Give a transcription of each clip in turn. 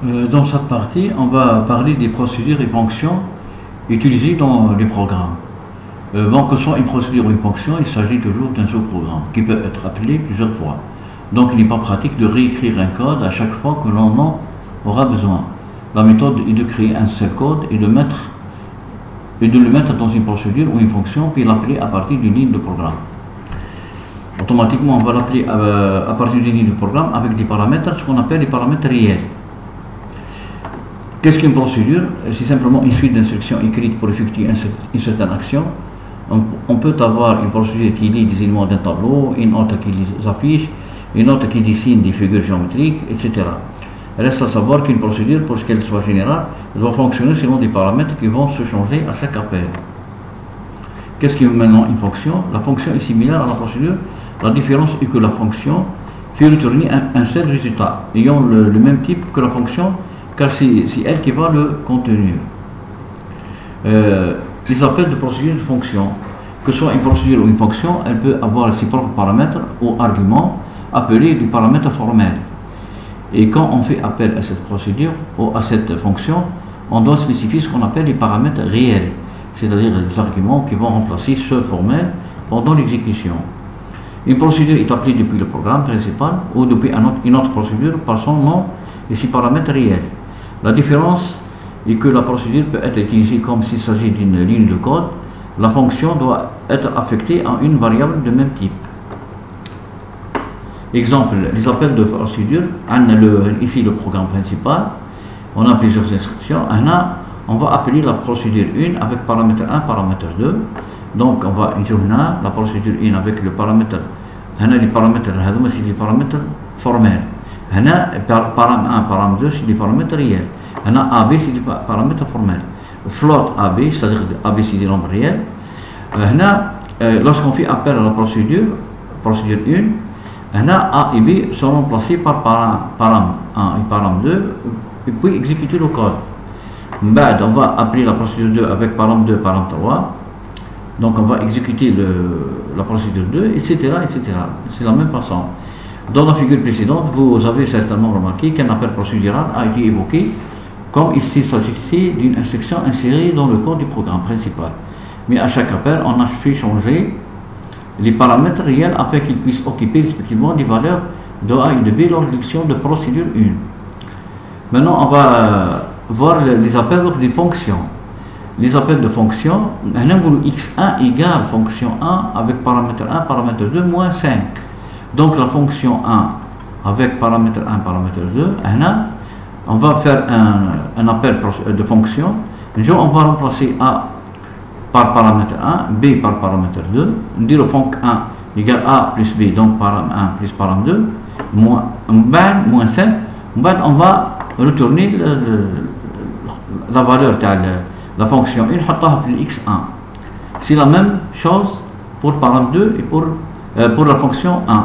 Dans cette partie, on va parler des procédures et fonctions utilisées dans les programmes. Bon, que ce soit une procédure ou une fonction, il s'agit toujours d'un sous-programme qui peut être appelé plusieurs fois. Donc il n'est pas pratique de réécrire un code à chaque fois que l'on en aura besoin. La méthode est de créer un seul code et de le mettre dans une procédure ou une fonction, puis l'appeler à partir d'une ligne de programme. Automatiquement, on va l'appeler à partir d'une ligne de programme avec des paramètres, ce qu'on appelle les paramètres réels. Qu'est-ce qu'une procédure? C'est simplement une suite d'instructions écrites pour effectuer une certaine action. On peut avoir une procédure qui lit des éléments d'un tableau, une autre qui les affiche, une autre qui dessine des figures géométriques, etc. Reste à savoir qu'une procédure, pour qu'elle soit générale, doit fonctionner selon des paramètres qui vont se changer à chaque appel. Qu'est-ce qui est maintenant une fonction? La fonction est similaire à la procédure. La différence est que la fonction fait retourner un seul résultat, ayant le même type que la fonction, car c'est elle qui va le contenir. Les appels de procédure de fonction, que ce soit une procédure ou une fonction, elle peut avoir ses propres paramètres ou arguments appelés des paramètres formels. Et quand on fait appel à cette procédure ou à cette fonction, on doit spécifier ce qu'on appelle les paramètres réels, c'est-à-dire les arguments qui vont remplacer ceux formels pendant l'exécution. Une procédure est appelée depuis le programme principal ou depuis une autre procédure par son nom et ses paramètres réels. La différence est que la procédure peut être utilisée comme s'il s'agit d'une ligne de code. La fonction doit être affectée à une variable de même type. Exemple, les appels de procédure. Ici le programme principal, on a plusieurs instructions. On va appeler la procédure 1 avec paramètre 1, paramètre 2. Donc on va utiliser la procédure 1 avec le paramètre. Les paramètres, c'est des paramètres formels. Param 1, param 2, c'est des paramètres réels. AB, c'est des paramètres formels. Float AB, c'est-à-dire AB, c'est des nombres réels. Lorsqu'on fait appel à la procédure 1, A et B sont remplacés par param 1 et param 2, et puis exécuter le code. On va appeler la procédure 2 avec param 2, param 3. Donc on va exécuter la procédure 2, etc. etc. C'est la même façon. Dans la figure précédente, vous avez certainement remarqué qu'un appel procédural a été évoqué comme s'il s'agissait d'une instruction insérée dans le code du programme principal. Mais à chaque appel, on a fait changer les paramètres réels afin qu'ils puissent occuper respectivement des valeurs de A et de B lors de l'exécution de procédure 1. Maintenant, on va voir les appels des fonctions. Les appels de fonctions, x1 égale fonction 1 avec paramètre 1, paramètre 2, moins 5. Donc la fonction 1 avec paramètre 1, paramètre 2, on va faire un appel de fonction. On va remplacer A par paramètre 1, B par paramètre 2. On dit le fonc 1 égale A plus B, donc param 1 plus param 2, moins 5. On va retourner la valeur de la fonction 1, x1. C'est la même chose pour param 2 et pour la fonction 1.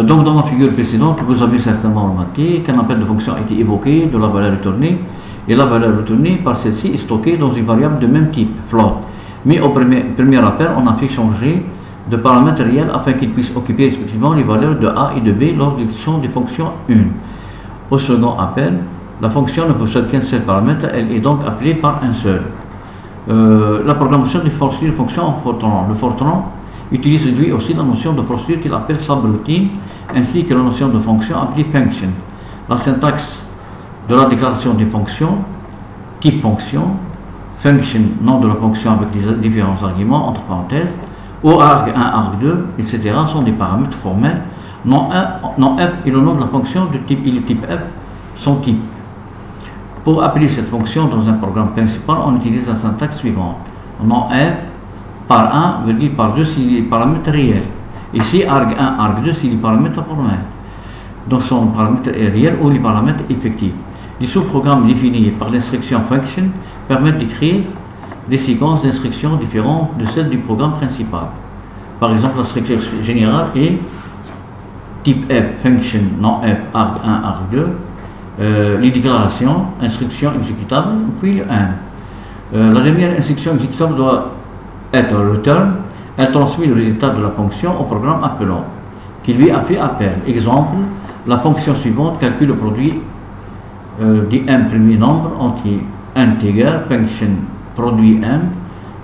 Donc dans la figure précédente, vous avez certainement remarqué qu'un appel de fonction a été évoqué de la valeur retournée, et la valeur retournée par celle-ci est stockée dans une variable de même type, float. Mais au premier appel, on a fait changer de paramètres réels afin qu'ils puissent occuper respectivement les valeurs de A et de B lors de l'exécution des fonctions 1. Au second appel, la fonction ne possède qu'un seul paramètre, elle est donc appelée par un seul. La programmation des fonctions en Fortran. Le Fortran utilise lui aussi la notion de procédure qu'il appelle subroutine, ainsi que la notion de fonction appelée function. La syntaxe de la déclaration des fonctions, type fonction, function, nom de la fonction avec les différents arguments, entre parenthèses, ou arg1, arg2, etc. sont des paramètres formels. Nom f est le nom de la fonction de type, et le type f, son type. Pour appeler cette fonction dans un programme principal, on utilise la syntaxe suivante. Nom f par 1, virgule par 2, c'est les paramètres réels. Ici, arg1, arg2, c'est les paramètres formels. Donc, ce sont les paramètres réels ou les paramètres effectifs. Les sous-programmes définis par l'instruction function permettent d'écrire des séquences d'instructions différentes de celles du programme principal. Par exemple, la structure générale est type f, function, nom f, arg1, arg2, les déclarations, instructions exécutables, puis le 1. La dernière instruction exécutable doit être return. Elle transmet le résultat de la fonction au programme appelant, qui lui a fait appel. Exemple, la fonction suivante calcule le produit du m premier nombre entier integer, function produit m,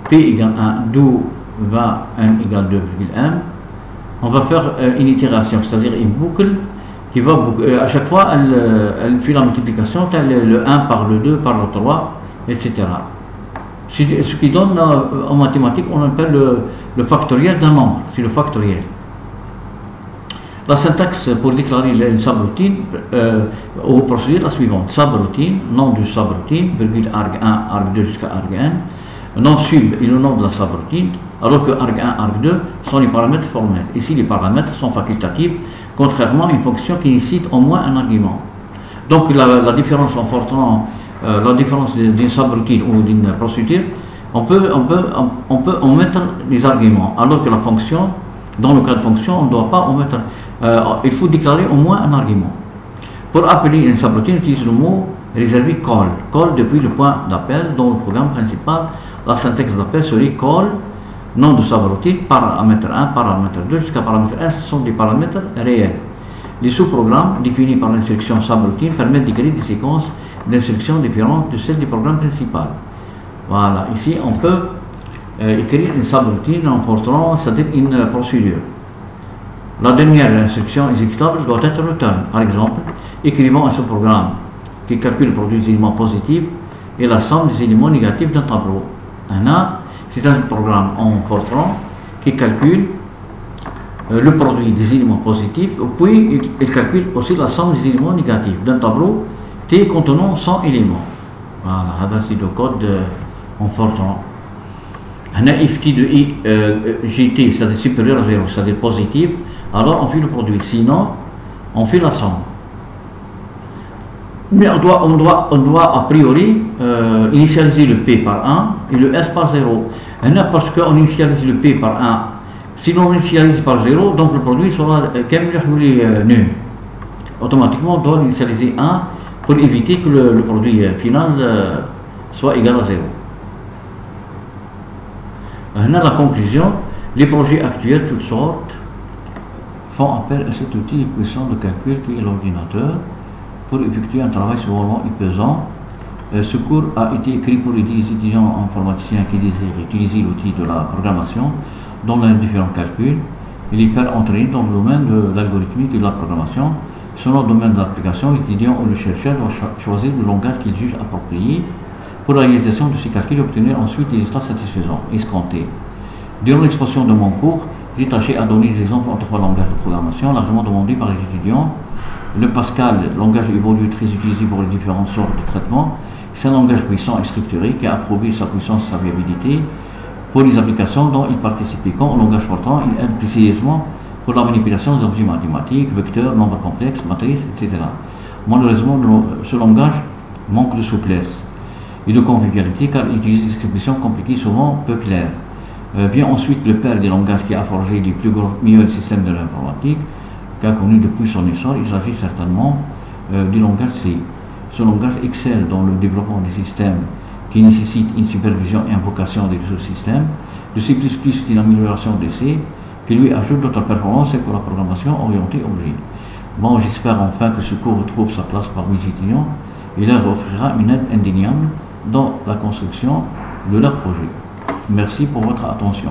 p égale 1, d'où va n égale 2,m. On va faire une itération, c'est-à-dire une boucle qui va à chaque fois elle fait la multiplication, le 1 par le 2 par le 3, etc. Ce qui donne en mathématiques, on appelle le factoriel d'un nombre, c'est le factoriel. La syntaxe pour déclarer une subroutine ou procédure la suivante: subroutine, nom du subroutine, virgule arg1, arg2 jusqu'à argn, nom sub est le nom de la subroutine, alors que arg1, arg2 sont les paramètres formels. Ici, les paramètres sont facultatifs, contrairement à une fonction qui nécessite au moins un argument. Donc la différence en Fortran, la différence d'une subroutine ou d'une procédure, on peut en mettre des arguments, alors que la fonction, dans le cas de fonction, on ne doit pas en mettre. Il faut déclarer au moins un argument. Pour appeler une subroutine, on utilise le mot réservé call. Call depuis le point d'appel dans le programme principal. La syntaxe d'appel serait call, nom de subroutine, paramètre 1, paramètre 2, jusqu'à paramètre 1, ce sont des paramètres réels. Les sous-programmes définis par l'instruction subroutine permettent d'écrire des séquences d'instructions différentes de celles du programme principal. Voilà, ici on peut écrire une subroutine en Fortran, c'est-à-dire une procédure. La dernière instruction exécutable doit être return. Par exemple, écrivons un sous-programme qui calcule le produit des éléments positifs et la somme des éléments négatifs d'un tableau. C'est un programme en Fortran qui calcule le produit des éléments positifs, puis il calcule aussi la somme des éléments négatifs d'un tableau T contenant 100 éléments. Voilà, c'est le code en Fortran. If T de I, GT, c'est-à-dire supérieur à 0, c'est-à-dire positif, alors on fait le produit, sinon on fait la somme. Mais on doit a priori initialiser le P par 1 et le S par 0. Parce qu'on initialise le P par 1, si l'on initialise par 0, donc le produit sera nul. Automatiquement, on doit initialiser 1 pour éviter que le produit final soit égal à 0. La conclusion: les projets actuels, toutes sortes, font appel à cet outil puissant de calcul qui est l'ordinateur pour effectuer un travail souvent long et pesant. Ce cours a été écrit pour aider les étudiants informaticiens qui désirent utiliser l'outil de la programmation dans leurs différents calculs et les faire entraîner dans le domaine de l'algorithmique et de la programmation. Selon le domaine de l'application, l'étudiant ou le chercheur doit choisir le langage qu'il juge approprié pour la réalisation de ces calculs et obtenir ensuite des résultats satisfaisants, escomptés. Durant l'exposition de mon cours, j'ai tâché à donner des exemples entre trois langages de programmation largement demandés par les étudiants. Le Pascal, langage évolué très utilisé pour les différentes sortes de traitements, c'est un langage puissant et structuré qui a prouvé sa puissance et sa viabilité pour les applications dont il participe. Quand au langage Fortran, il aide précisément pour la manipulation des objets mathématiques, vecteurs, nombres complexes, matrices, etc. Malheureusement, ce langage manque de souplesse et de convivialité car il utilise des expressions compliquées, souvent peu claires. Vient ensuite le père des langages qui a forgé les plus meilleurs systèmes de l'informatique, qui a connu depuis son essor. Il s'agit certainement du langage C. Ce langage excelle dans le développement des systèmes qui nécessitent une supervision et invocation des sous-systèmes. Le C++ est une amélioration de C qui lui ajoute d'autres performances pour la programmation orientée objet. Bon, j'espère enfin que ce cours retrouve sa place parmi les étudiants et leur offrira une aide indéniable dans la construction de leur projet. Merci pour votre attention.